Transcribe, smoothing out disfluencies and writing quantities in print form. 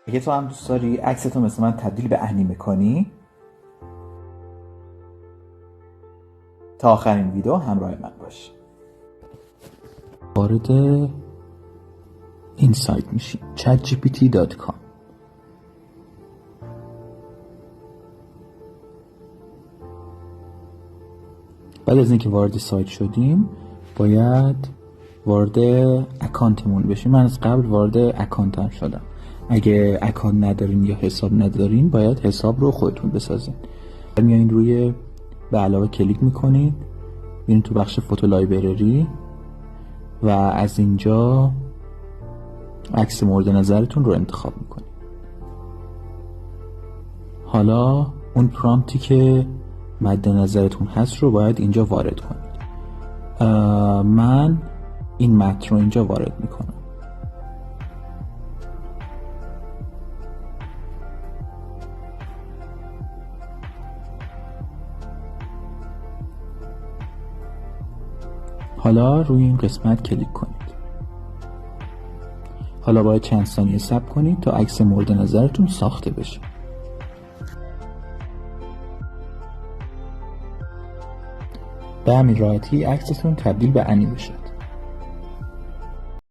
اگه تو هم دوست داری عکستو مثل من تبدیل به انیمه کنی، تا آخرین ویدیو همراه من باش. وارد این سایت میشیم chatgpt.com. بعد از اینکه وارد سایت شدیم باید وارد اکانتمون بشیم. من از قبل وارد اکانتم شدم. اگه اکانت ندارین یا حساب ندارین باید حساب رو خودتون بسازین. میایین روی به علاوه کلیک میکنید، میرین تو بخش فوتو لایبرری و از اینجا عکس مورد نظرتون رو انتخاب میکنید. حالا اون پرامپتی که مد نظرتون هست رو باید اینجا وارد کنید. من این متن رو اینجا وارد میکنم. حالا روی این قسمت کلیک کنید. حالا باید چند ثانیه صبر کنید تا عکس مورد نظرتون ساخته بشه. به همین راحتی عکستون تبدیل به انیمه شد.